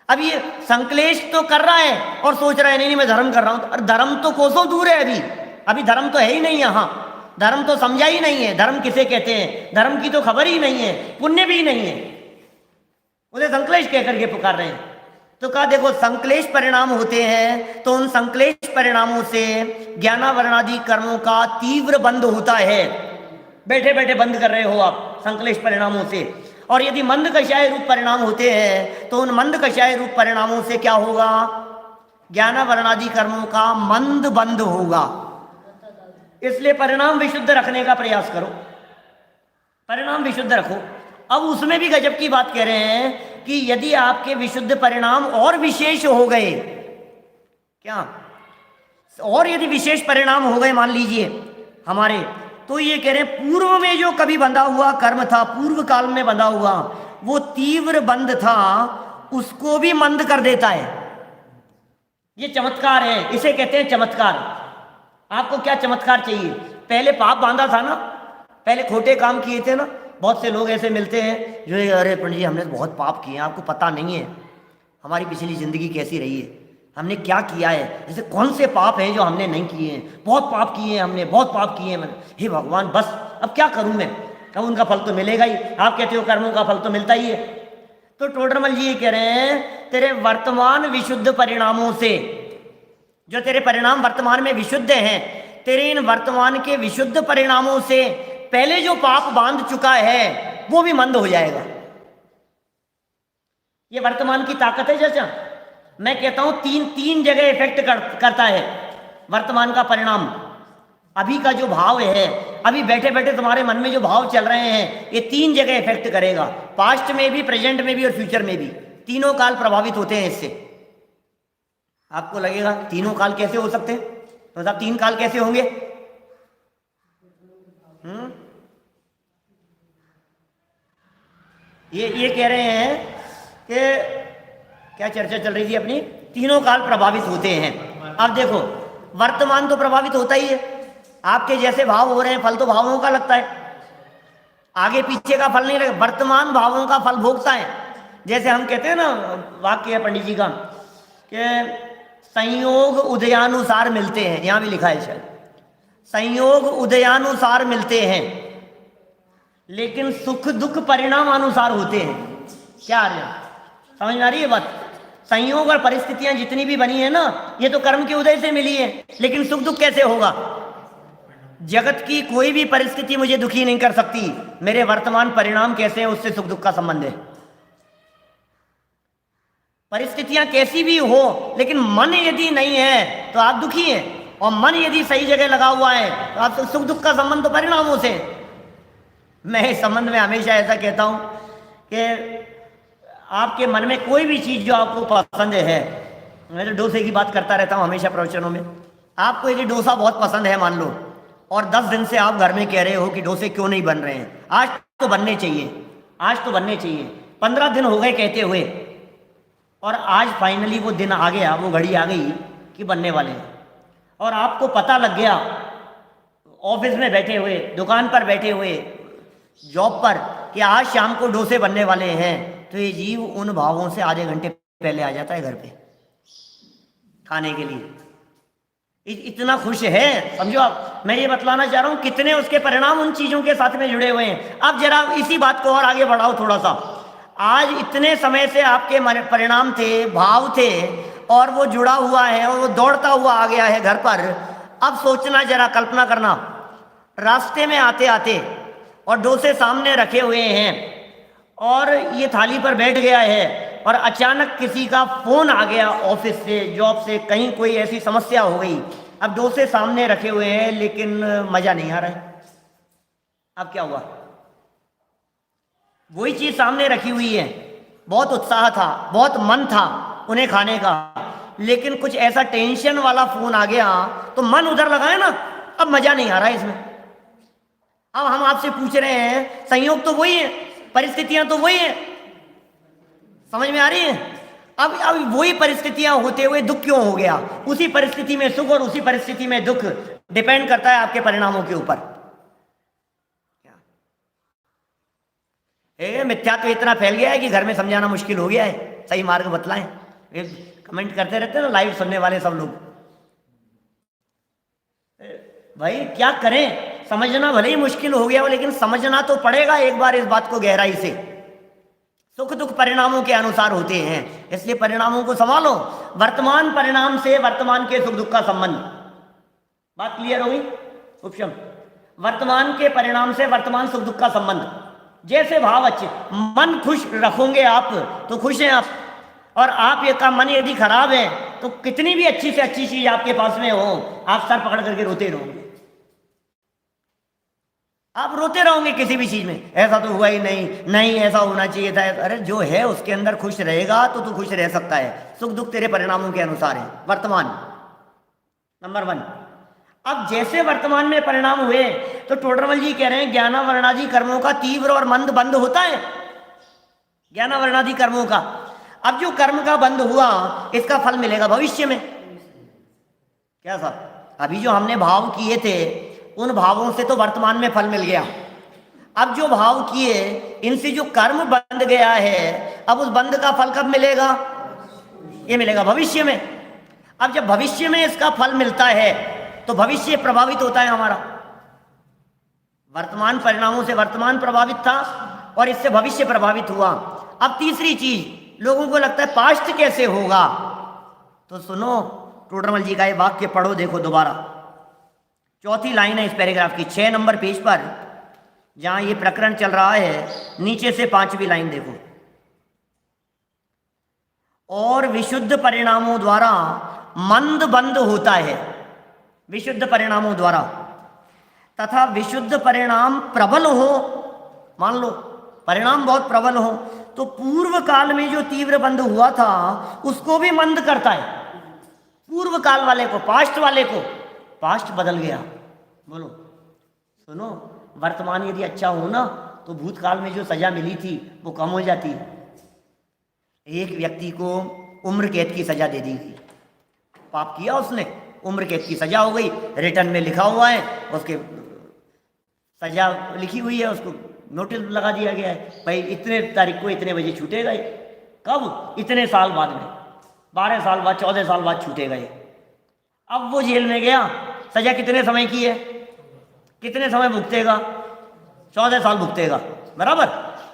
अब ये संक्लेश तो कर रहा है और सोच रहा है नहीं मैं धर्म कर रहा हूं। और धर्म तो कोसों दूर है, अभी धर्म तो है ही नहीं यहाँ। धर्म तो समझा ही नहीं है, धर्म किसे कहते हैं, धर्म की तो खबर ही नहीं है, पुण्य भी नहीं है, उसे संक्लेश कह करके पुकार रहे हैं। तो कहा देखो संक्लेश परिणाम होते हैं तो उन संक्लेश परिणामों से ज्ञानावरणादि कर्मों का तीव्र बंध होता है। बैठे बैठे बंद कर रहे हो आप संक्लेश परिणामों से। और यदि मंद कषाय रूप परिणाम होते हैं तो उन मंद कषाय रूप परिणामों से क्या होगा, ज्ञानावरणादि कर्मों का मंद बंध होगा। इसलिए परिणाम विशुद्ध रखने का प्रयास करो, परिणाम विशुद्ध रखो। अब उसमें भी गजब की बात कह रहे हैं कि यदि आपके विशुद्ध परिणाम और विशेष हो गए, क्या और यदि विशेष परिणाम हो गए मान लीजिए हमारे, तो ये कह रहे हैं पूर्व में जो कभी बंधा हुआ कर्म था, पूर्व काल में बंधा हुआ वो तीव्र बंध था, उसको भी मंद कर देता है। ये चमत्कार है, इसे कहते हैं चमत्कार। आपको क्या चमत्कार चाहिए? पहले पाप बांधा था ना, पहले खोटे काम किए थे ना। बहुत से लोग ऐसे मिलते हैं जो अरे पंडित जी हमने बहुत पाप किए हैं, आपको पता नहीं है हमारी पिछली ज़िंदगी कैसी रही है, हमने क्या किया है। जैसे कौन से पाप हैं जो हमने नहीं किए हैं, बहुत पाप किए हैं हमने, बहुत पाप किए हैं। हे भगवान बस अब क्या करूं मैं, अब उनका फल तो मिलेगा ही। आप कहते हो कर्मों का फल तो मिलता ही है। तो टोडरमल जी ये कह रहे हैं तेरे वर्तमान विशुद्ध परिणामों से, जो तेरे परिणाम वर्तमान में विशुद्ध हैं, तेरे इन वर्तमान के विशुद्ध परिणामों से पहले जो पाप बांध चुका है वो भी मंद हो जाएगा। ये वर्तमान की ताकत है। जैसा मैं कहता हूं तीन जगह इफेक्ट करता है वर्तमान का परिणाम। अभी का जो भाव है, अभी बैठे बैठे तुम्हारे मन में जो भाव चल रहे हैं, ये 3 जगह इफेक्ट करेगा, पास्ट में भी, प्रेजेंट में भी और फ्यूचर में भी। तीनों काल प्रभावित होते हैं इससे। आपको लगेगा तीनों काल कैसे हो सकते हैं, तो साहब 3 काल कैसे होंगे? ये कह रहे हैं कि क्या चर्चा चल रही थी अपनी, तीनों काल प्रभावित होते हैं। अब देखो वर्तमान तो प्रभावित होता ही है, आपके जैसे भाव हो रहे हैं, फल तो भावों का लगता है, आगे पीछे का फल नहीं लगता, वर्तमान भावों का फल भोगता है। जैसे हम कहते हैं ना, वाक्य है पंडित जी का कि संयोग उदयानुसार मिलते हैं, यहां भी लिखा है शायद, संयोग उदयानुसार मिलते हैं लेकिन सुख दुख परिणाम अनुसार होते हैं। क्या आ रहा है, समझ में आ रही है बात? संयोग और परिस्थितियां जितनी भी बनी है ना, ये तो कर्म के उदय से मिली है, लेकिन सुख दुख कैसे होगा? जगत की कोई भी परिस्थिति मुझे दुखी नहीं कर सकती, मेरे वर्तमान परिणाम कैसे हैं उससे सुख दुख का संबंध है। परिस्थितियां कैसी भी हो, लेकिन मन यदि नहीं है तो आप दुखी हैं, और मन यदि सही जगह लगा हुआ है तो आप सुख दुख का संबंध तो परिणामों से। मैं इस संबंध में हमेशा ऐसा कहता हूं कि आपके मन में कोई भी चीज़ जो आपको पसंद है, मैं तो डोसे की बात करता रहता हूँ हमेशा प्रवचनों में। आपको यदि डोसा बहुत पसंद है मान लो, और 10 दिन से आप घर में कह रहे हो कि डोसे क्यों नहीं बन रहे हैं, आज तो बनने चाहिए, आज तो बनने चाहिए। 15 दिन हो गए कहते हुए, और आज फाइनली वो दिन आ गया, वो घड़ी आ गई कि बनने वाले हैं। और आपको पता लग गया ऑफिस में बैठे हुए, दुकान पर बैठे हुए, जॉब पर, कि आज शाम को डोसे बनने वाले हैं, तो ये जीव उन भावों से आधे घंटे पहले आ जाता है घर पे खाने के लिए। इतना खुश है, समझो आप। मैं ये बतलाना चाह रहा हूं कितने उसके परिणाम उन चीजों के साथ में जुड़े हुए हैं। अब जरा इसी बात को और आगे बढ़ाओ थोड़ा सा। आज इतने समय से आपके परिणाम थे, भाव थे, और वो जुड़ा हुआ है और वो दौड़ता हुआ आ गया है घर पर। अब सोचना, जरा कल्पना करना, रास्ते में आते आते और डोसे सामने रखे हुए हैं और ये थाली पर बैठ गया है, और अचानक किसी का फोन आ गया ऑफिस से, जॉब से, कहीं कोई ऐसी समस्या हो गई। अब डोसे सामने रखे हुए हैं लेकिन मजा नहीं आ रहा है। अब क्या हुआ? वही चीज सामने रखी हुई है, बहुत उत्साह था, बहुत मन था उन्हें खाने का, लेकिन कुछ ऐसा टेंशन वाला फोन आ गया तो मन उधर लगा है ना, अब मजा नहीं आ रहा है इसमें। अब हम आपसे पूछ रहे हैं, संयोग तो वही है, परिस्थितियां तो वही है, समझ में आ रही है? अब वही परिस्थितियां होते हुए दुख क्यों हो गया? उसी परिस्थिति में सुख और उसी परिस्थिति में दुख, डिपेंड करता है आपके परिणामों के ऊपर। मिथ्या तो इतना फैल गया है कि घर में समझाना मुश्किल हो गया है। सही मार्ग बतलाएं। कमेंट करते रहते हैं ना लाइव सुनने वाले सब लोग, भाई क्या करें, समझना भले ही मुश्किल हो गया हो, लेकिन समझना तो पड़ेगा एक बार इस बात को गहराई से, सुख दुख परिणामों के अनुसार होते हैं, इसलिए परिणामों को संभालो। वर्तमान परिणाम से वर्तमान के सुख दुख का संबंध, बात क्लियर होगी? उपशम, वर्तमान के परिणाम से वर्तमान सुख दुख का संबंध। जैसे भाव अच्छे, मन खुश रखोगे आप तो खुश हैं आप, और आप ये का मन यदि खराब है तो कितनी भी अच्छी से अच्छी चीज आपके पास में हो, आप सर पकड़ करके रोते रहोगे, आप रोते रहोगे किसी भी चीज में, ऐसा तो हुआ ही नहीं, नहीं ऐसा होना चाहिए था। अरे जो है उसके अंदर खुश रहेगा तो तू खुश रह सकता है। सुख दुख तेरे परिणामों के अनुसार है। वर्तमान नंबर 1। अब जैसे वर्तमान में परिणाम हुए तो टोडरमल जी कह रहे हैं ज्ञानावरणादि कर्मों का तीव्र और मंद बंद होता है, ज्ञानावरणादि कर्मों का। अब जो कर्म का बंद हुआ इसका फल मिलेगा भविष्य में। क्या साहब, अभी जो हमने भाव किए थे उन भावों से तो वर्तमान में फल मिल गया। अब जो भाव किए इनसे जो कर्म बंध गया है, अब उस बंद का फल कब मिलेगा? ये मिलेगा भविष्य में। अब जब भविष्य में इसका फल मिलता है तो भविष्य प्रभावित होता है हमारा। वर्तमान परिणामों से वर्तमान प्रभावित था और इससे भविष्य प्रभावित हुआ। अब तीसरी चीज, लोगों को लगता है पास्ट कैसे होगा, तो सुनो टोडरमल जी का ये वाक्य पढ़ो, देखो दोबारा। चौथी लाइन है इस पैराग्राफ की, 6 नंबर पेज पर जहां ये प्रकरण चल रहा है, नीचे से 5वीं लाइन देखो। और विशुद्ध परिणामों द्वारा मंद बंद होता है, विशुद्ध परिणामों द्वारा, तथा विशुद्ध परिणाम प्रबल हो, मान लो परिणाम बहुत प्रबल हो तो पूर्व काल में जो तीव्र बंद हुआ था उसको भी मंद करता है। पूर्व काल वाले को, पास्ट वाले को, पास्ट बदल गया। बोलो, सुनो, वर्तमान यदि अच्छा हो ना तो भूतकाल में जो सजा मिली थी वो कम हो जाती है। एक व्यक्ति को उम्र कैद की सजा दे दी गई, पाप किया उसने, उम्र कैद की सजा हो गई, रिटर्न में लिखा हुआ है, उसके सजा लिखी हुई है, उसको नोटिस लगा दिया गया है, भाई इतने तारीख को इतने बजे छूटेगा ये। कब? इतने साल बाद में, 12 साल बाद, 14 साल बाद छूटेगा ये। अब वो जेल में गया, सजा कितने समय की है, कितने समय भुगतेगा? 14 साल भुगतेगा, बराबर।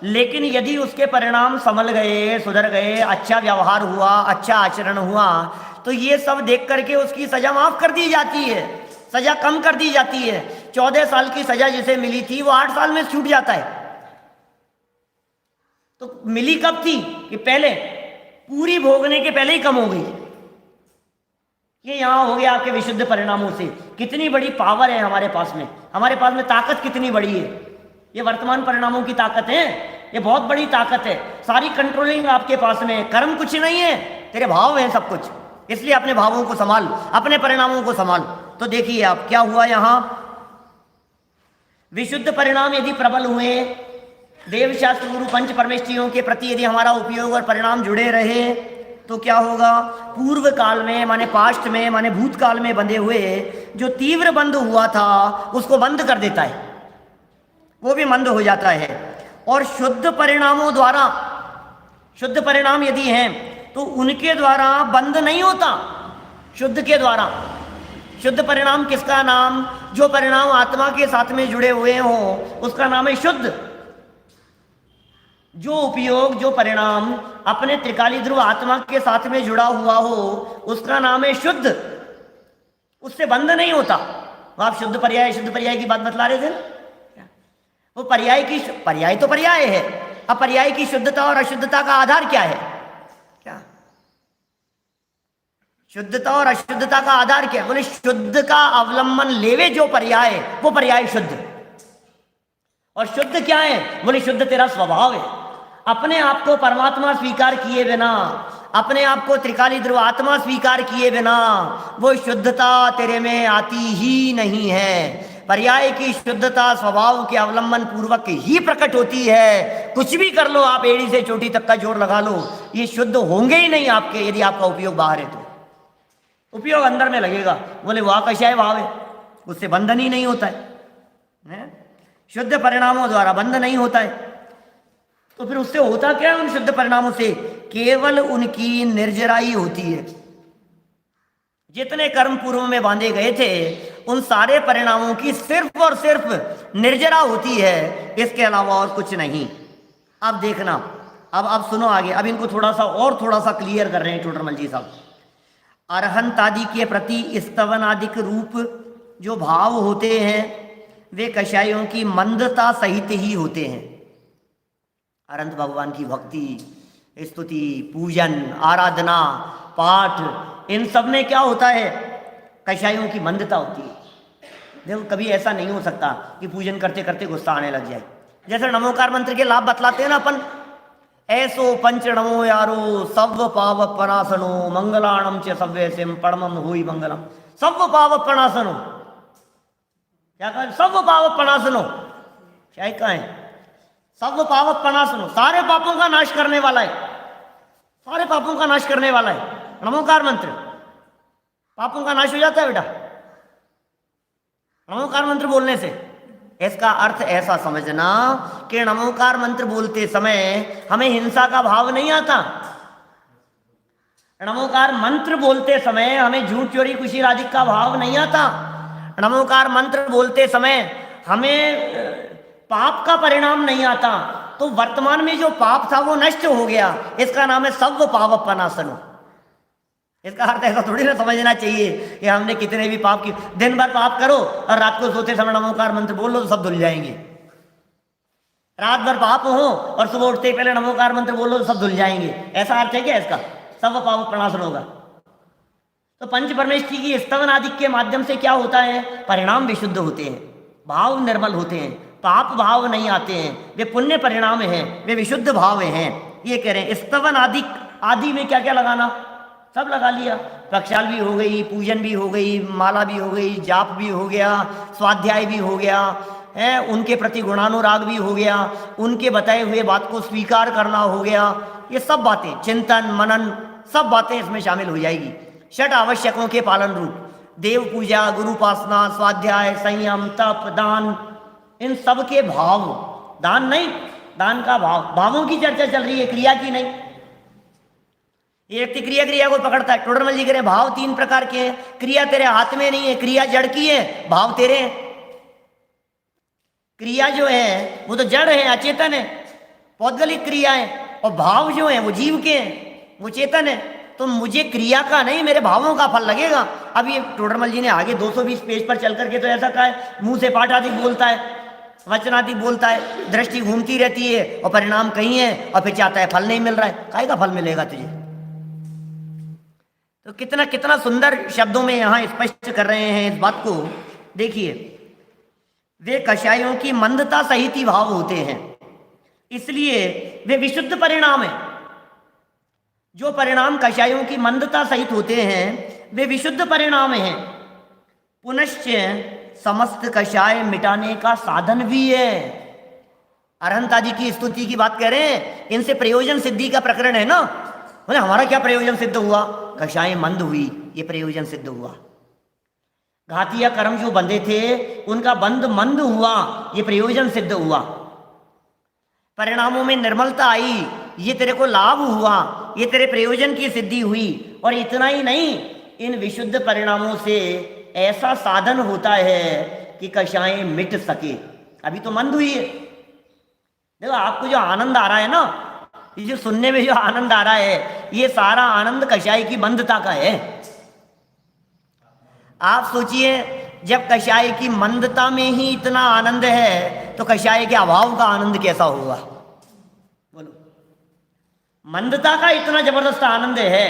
लेकिन यदि उसके परिणाम संभल गए, सुधर गए, अच्छा व्यवहार हुआ, अच्छा आचरण हुआ, तो ये सब देख करके उसकी सजा माफ कर दी जाती है, सजा कम कर दी जाती है। 14 साल की सजा जिसे मिली थी वो 8 साल में छूट जाता है। तो मिली कब थी? कि पहले, पूरी भोगने के पहले ही कम हो गई। ये यहां हो गया आपके विशुद्ध परिणामों से। कितनी बड़ी पावर है हमारे पास में ताकत कितनी बड़ी है। ये वर्तमान परिणामों की ताकत है, ये बहुत बड़ी ताकत है। सारी कंट्रोलिंग आपके पास में, कर्म कुछ नहीं है, तेरे भाव हैं सब कुछ। इसलिए अपने भावों को संभाल, अपने परिणामों को संभाल। तो देखिए आप क्या हुआ यहां, विशुद्ध परिणाम यदि प्रबल हुए, देव शास्त्र गुरु पंच परमेष्ठियों के प्रति यदि हमारा उपयोग और परिणाम जुड़े रहे तो क्या होगा? पूर्व काल में माने पास्ट में माने भूतकाल में बंधे हुए जो तीव्र बंध हुआ था उसको बंद कर देता है, वो भी मंद हो जाता है। और शुद्ध परिणामों द्वारा, शुद्ध परिणाम यदि हैं तो उनके द्वारा बंद नहीं होता, शुद्ध के द्वारा। शुद्ध परिणाम किसका नाम? जो परिणाम आत्मा के साथ में जुड़े हुए हो उसका नाम है शुद्ध। जो उपयोग, जो परिणाम अपने त्रिकाली ध्रुव आत्मा के साथ में जुड़ा हुआ हो उसका नाम है शुद्ध, उससे बंद नहीं होता। आप शुद्ध पर्याय की बात बतला रहे थे ना, वो पर्याय तो पर्याय है। अब पर्याय की शुद्धता और अशुद्धता का आधार क्या है? क्या शुद्धता और अशुद्धता का आधार क्या है? बोले शुद्ध का अवलंबन लेवे जो पर्याय, वो पर्याय शुद्ध। और शुद्ध क्या है? बोले शुद्ध तेरा स्वभाव है। अपने आप को परमात्मा स्वीकार किए बिना, अपने आप को त्रिकाली ध्रुव आत्मा स्वीकार किए बिना वो शुद्धता तेरे में आती ही नहीं है। पर्याय की शुद्धता स्वभाव के अवलंबन पूर्वक ही प्रकट होती है। कुछ भी कर लो आप, एड़ी से चोटी तक का जोर लगा लो, ये शुद्ध होंगे ही नहीं आपके, यदि आपका उपयोग बाहर है तो। उपयोग अंदर में लगेगा, बोले वाह कशाय भाव है, उससे बंधन ही नहीं होता है। शुद्ध परिणामों द्वारा बंध नहीं होता है, तो फिर उससे होता क्या है? उन शुद्ध परिणामों से केवल उनकी निर्जराई होती है। जितने कर्म पूर्व में बांधे गए थे उन सारे परिणामों की सिर्फ और सिर्फ निर्जरा होती है, इसके अलावा और कुछ नहीं। अब देखना, अब सुनो आगे, अब इनको थोड़ा सा क्लियर कर रहे हैं टोडरमल जी साहब। अरहंत आदि के प्रति स्तवन आदिक रूप जो भाव होते हैं वे कषायों की मंदता सहित ही होते हैं। अरहंत भगवान की भक्ति, स्तुति, पूजन, आराधना, पाठ, इन सब में क्या होता है? कषायों की मंदता होती है। देखो कभी ऐसा नहीं हो सकता कि पूजन करते करते गुस्सा आने लग जाए। जैसे नमोकार मंत्र के लाभ बतलाते हैं ना अपन, ऐसो पंच नमो यारो सव पावपनासनो मंगलाणम च सव्यसिम परमम हुई मंगलम। सव पावपनासनो, क्या कहा? सव पावपनासनो, क्या कहा है? सव पावपनासनो, सारे पापों का नाश करने वाला है, सारे पापों का नाश करने वाला है नमोकार मंत्र। पापों का नाश हो जाता है बेटा नमोकार मंत्र बोलने से। इसका अर्थ ऐसा समझना कि नमोकार मंत्र बोलते समय हमें हिंसा का भाव नहीं आता। नमोकार मंत्र बोलते समय हमें झूठ चोरी कुशीर आदि का भाव नहीं आता। नमोकार मंत्र बोलते समय हमें पाप का परिणाम नहीं आता। तो वर्तमान में जो पाप था वो नष्ट हो गया, इसका नाम है सव्व पावपनासनो। इसका अर्थ ऐसा थोड़ी ना समझना चाहिए कि हमने कितने भी पाप की, दिन भर पाप करो और रात को सोते समय नमोकार मंत्र बोल लो तो सब धुल जाएंगे। रात भर पाप हो और सुबह उठते ही पहले नमोकार मंत्र बोल लो तो सब धुल जाएंगे। ऐसा अर्थ है क्या इसका? सब पाप प्रणाशन होगा। तो पंच परमेष्ठी की स्तवन आदि के माध्यम से क्या होता है? परिणाम विशुद्ध होते हैं, भाव निर्मल होते हैं, पाप भाव नहीं आते हैं, वे पुण्य परिणाम हैं, वे विशुद्ध भाव हैं। ये कह रहे हैं स्तवन आदि में क्या क्या लगाना? सब लगा लिया। प्रक्षाल भी हो गई, पूजन भी हो गई, माला भी हो गई, जाप भी हो गया, स्वाध्याय भी हो गया है, उनके प्रति गुणानुराग भी हो गया, उनके बताए हुए बात को स्वीकार करना हो गया। ये सब बातें, चिंतन मनन, सब बातें इसमें शामिल हो जाएगी। षट आवश्यकों के पालन रूप देव पूजा, गुरुपासना, स्वाध्याय, संयम, तप, दान, इन सब के भाव, दान नहीं, दान का भाव, भावों की चर्चा चल रही है, क्रिया की नहीं। ये व्यक्ति क्रिया को पकड़ता है। टोडरमल जी कह रहे भाव तीन प्रकार के हैं, क्रिया तेरे हाथ में नहीं है, क्रिया जड़ की है, भाव तेरे हैं। क्रिया जो है वो तो जड़ है, अचेतन है, पौद्गलिक क्रिया है, और भाव जो है वो जीव के हैं, वो चेतन है। तो मुझे क्रिया का नहीं, मेरे भावों का फल लगेगा। अब ये टोडरमल जी ने आगे 220 पेज पर चल करके तो ऐसा कहा है, मुंह से पाठ आदि बोलता है, वचनादि बोलता है, दृष्टि घूमती रहती है और परिणाम कहीं है, और फिर चाहता है फल नहीं मिल रहा है। काहे का फल मिलेगा तुझे? तो कितना कितना सुंदर शब्दों में यहां स्पष्ट कर रहे हैं इस बात को। देखिए, वे कषायों की मंदता सहित ही भाव होते हैं, इसलिए वे विशुद्ध परिणाम है। जो परिणाम कषायों की मंदता सहित होते हैं वे विशुद्ध परिणाम हैं। पुनश्च समस्त कषाय मिटाने का साधन भी है। अरहंता जी की स्तुति की बात कर रहे हैं, इनसे प्रयोजन सिद्धि का प्रकरण है ना। बोले हमारा क्या प्रयोजन सिद्ध हुआ? कषाय मंद हुई, ये प्रयोजन सिद्ध हुआ। घातिया कर्म जो बंधे थे उनका बंध मंद हुआ, ये प्रयोजन सिद्ध हुआ। परिणामों में निर्मलता आई, ये तेरे को लाभ हुआ, ये तेरे प्रयोजन की सिद्धि हुई। और इतना ही नहीं, इन विशुद्ध परिणामों से ऐसा साधन होता है कि कषाय मिट सके। अभी तो मंद हुई है। देखो आपको जो आनंद आ रहा है ना, ये जो सुनने में जो आनंद आ रहा है, ये सारा आनंद कषाय की मंदता का है। आप सोचिए, जब कषाय की मंदता में ही इतना आनंद है तो कषाय के अभाव का आनंद कैसा होगा? बोलो। मंदता का इतना जबरदस्त आनंद है।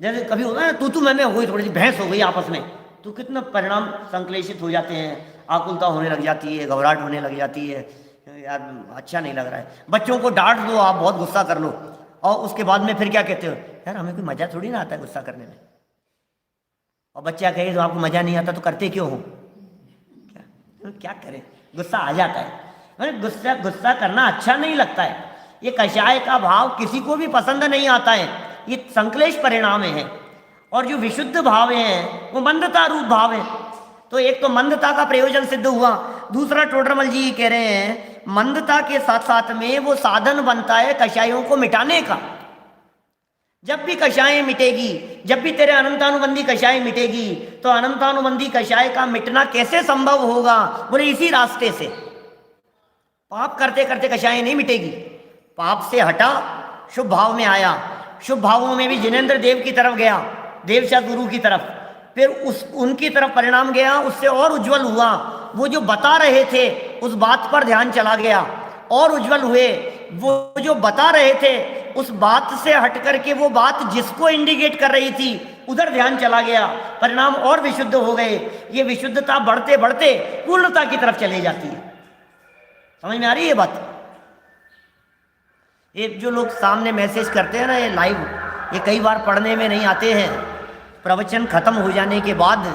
जैसे कभी होता है ना, तू मैं हो गई, थोड़ी सी बहस हो गई आपस में, तो कितना परिणाम संश्लेषित हो जाते हैं, आकुलता होने लग जाती है, घबराहट होने लग जाती है, यार अच्छा नहीं लग रहा है। बच्चों को डांट दो आप, बहुत गुस्सा कर लो, और उसके बाद में फिर क्या कहते हो? यार हमें कोई मजा थोड़ी ना आता है गुस्सा करने में। और बच्चा कहे तो आपको मजा नहीं आता तो करते क्यों हो? क्या करें, गुस्सा आ जाता है। गुस्सा करना अच्छा नहीं लगता है। ये कषाय का भाव किसी को भी पसंद नहीं आता है, ये संश्लेष परिणाम है। और जो विशुद्ध भाव है वो मंदता रूप भाव है। तो एक तो मंदता का प्रयोजन सिद्ध हुआ, दूसरा टोडरमल जी कह रहे हैं मंदता के साथ साथ में वो साधन बनता है कषायों को मिटाने का। जब भी कषाय मिटेगी, जब भी तेरे अनंतानुबंधी कषाय मिटेगी, तो अनंतानुबंधी कषाय का मिटना कैसे संभव होगा? बोले इसी रास्ते से। पाप करते करते कषाय नहीं मिटेगी, पाप से हटा, शुभ भाव में आया, शुभ भावों में भी जिनेंद्र देव की तरफ गया, देवशा गुरु की तरफ, फिर उनकी तरफ परिणाम गया, उससे और उज्जवल हुआ। वो जो बता रहे थे उस बात पर ध्यान चला गया और उज्जवल हुए। वो जो बता रहे थे उस बात से हट करके वो बात जिसको इंडिकेट कर रही थी उधर ध्यान चला गया, परिणाम और विशुद्ध हो गए। ये विशुद्धता बढ़ते बढ़ते पूर्णता की तरफ चली जाती है। समझ में आ रही है बात? ये जो लोग सामने मैसेज करते हैं ना, ये लाइव, ये कई बार पढ़ने में नहीं आते हैं। प्रवचन खत्म हो जाने के बाद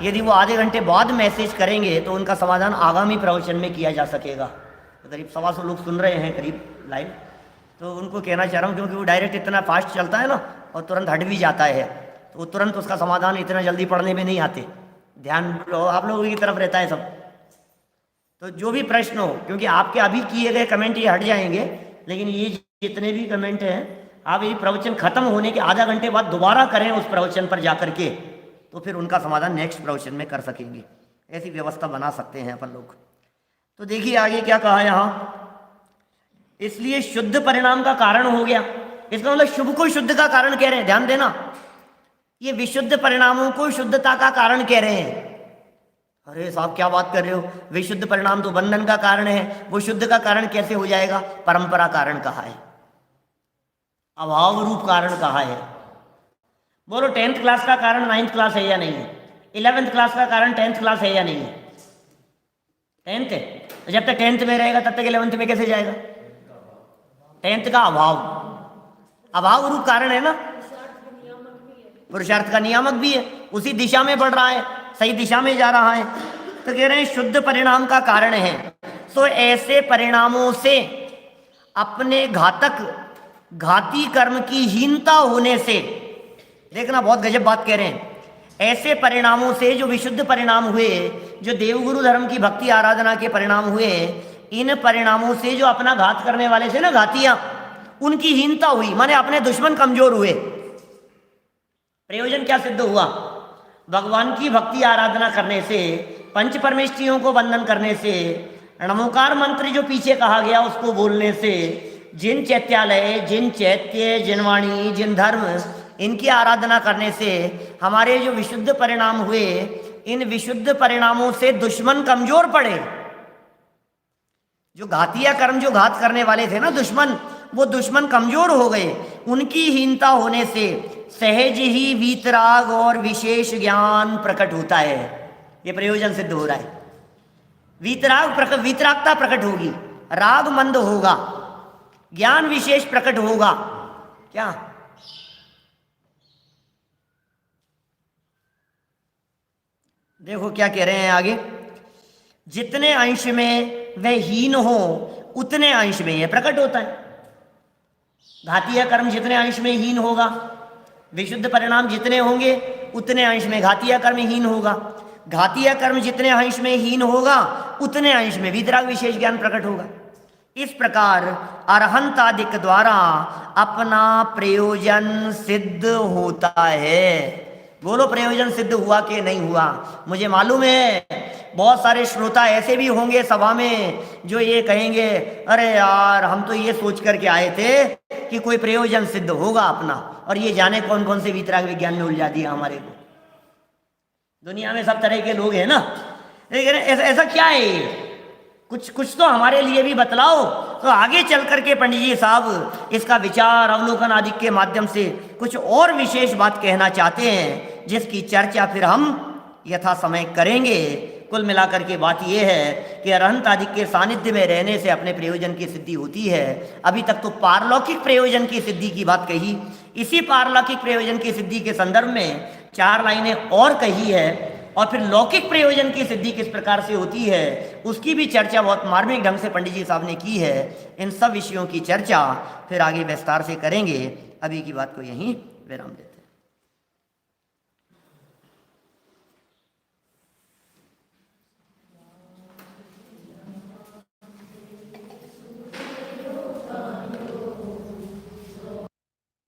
यदि वो आधे घंटे बाद मैसेज करेंगे तो उनका समाधान आगामी प्रवचन में किया जा सकेगा। तो करीब 125 लोग सुन रहे हैं करीब लाइव, तो उनको कहना चाह रहा हूँ, क्योंकि वो डायरेक्ट इतना फास्ट चलता है ना और तुरंत हट भी जाता है, तो वो तुरंत उसका समाधान इतना जल्दी पढ़ने में नहीं आते। ध्यान आप लोगों की तरफ रहता है सब। तो जो भी प्रश्न हो, क्योंकि आपके अभी किए गए कमेंट ये हट जाएंगे, लेकिन ये जितने भी कमेंट हैं आप यदि प्रवचन खत्म होने के आधा घंटे बाद दोबारा करें उस प्रवचन पर जाकर के, तो फिर उनका समाधान नेक्स्ट प्रवचन में कर सकेंगे। ऐसी व्यवस्था बना सकते हैं अपन लोग। तो देखिए आगे क्या कहा यहाँ, इसलिए शुद्ध परिणाम का कारण हो गया। इसका मतलब शुभ को शुद्ध का कारण कह रहे हैं, ध्यान देना। ये विशुद्ध परिणामों को शुद्धता का कारण कह रहे हैं। अरे साहब क्या बात कर रहे हो, विशुद्ध परिणाम तो बंधन का कारण है, वो शुद्ध का कारण कैसे हो जाएगा? परंपरा कारण कहा है, अभाव रूप कारण कहा है। बोलो 10th क्लास का कारण 9th क्लास है या नहीं है? 11th क्लास का कारण 10th क्लास है या नहीं है? 10th है, जब तक 10th में रहेगा तब तक 11th में कैसे जाएगा? 10th का अभाव, अभाव रूप कारण है ना। पुरुषार्थ का नियामक भी है, उसी दिशा में बढ़ रहा है, सही दिशा में जा रहा है। तो कह रहे हैं शुद्ध परिणाम का कारण है। तो ऐसे परिणामों से अपने घाती कर्म की हीनता होने से, देखना बहुत गजब बात कह रहे हैं, ऐसे परिणामों से जो विशुद्ध परिणाम हुए, जो देवगुरु धर्म की भक्ति आराधना के परिणाम हुए, इन परिणामों से जो अपना घात करने वाले थे ना घातियां, उनकी हीनता हुई, माने अपने दुश्मन कमजोर हुए। प्रयोजन क्या सिद्ध हुआ? भगवान की भक्ति आराधना करने से, पंच परमेष्ठियों को वंदन करने से, नमोकार मंत्र जो पीछे कहा गया उसको बोलने से, जिन चैत्यालय, जिन चैत्य, जिन वाणी, जिन धर्म, इनकी आराधना करने से हमारे जो विशुद्ध परिणाम हुए, इन विशुद्ध परिणामों से दुश्मन कमजोर पड़े। जो घातिया कर्म, जो घात करने वाले थे ना दुश्मन, वो दुश्मन कमजोर हो गए। उनकी हीनता होने से सहज ही वीतराग और विशेष ज्ञान प्रकट होता है। ये प्रयोजन सिद्ध हो रहा है। वीतरागता प्रकट होगी, राग मंद होगा, ज्ञान विशेष प्रकट होगा। क्या? देखो क्या कह रहे हैं आगे, जितने अंश में वह हीन हो उतने अंश में यह प्रकट होता है। घातीय कर्म जितने अंश में हीन होगा, विशुद्ध परिणाम जितने होंगे उतने अंश में घातीय कर्म हीन होगा। घातीय कर्म जितने अंश में हीन होगा उतने अंश में वीतराग विशेष ज्ञान प्रकट होगा। इस प्रकार अरहंतादिक द्वारा अपना प्रयोजन सिद्ध होता है। बोलो प्रयोजन सिद्ध हुआ कि नहीं हुआ? मुझे मालूम है बहुत सारे श्रोता ऐसे भी होंगे सभा में जो ये कहेंगे, अरे यार हम तो ये सोच करके आए थे कि कोई प्रयोजन सिद्ध होगा अपना, और ये जाने कौन कौन से वीतराग विज्ञान में उलझा दिया हमारे को। दुनिया में सब तरह के लोग हैं ना, लेकिन ऐसा क्या है? कुछ तो हमारे लिए भी बतलाओ। तो आगे चल करके पंडित जी साहब इसका विचार अवलोकन आदि के माध्यम से कुछ और विशेष बात कहना चाहते हैं, जिसकी चर्चा फिर हम यथा समय करेंगे। कुल मिलाकर के बात यह है कि अरहंत आदि के सानिध्य में रहने से अपने प्रयोजन की सिद्धि होती है। अभी तक तो पारलौकिक प्रयोजन की सिद्धि की बात कही, इसी पारलौकिक प्रयोजन की सिद्धि के संदर्भ में 4 लाइनें और कही है, और फिर लौकिक प्रयोजन की सिद्धि किस प्रकार से होती है उसकी भी चर्चा बहुत मार्मिक ढंग से पंडित जी साहब ने की है। इन सब विषयों की चर्चा फिर आगे विस्तार से करेंगे। अभी की बात को यहीं विराम दें।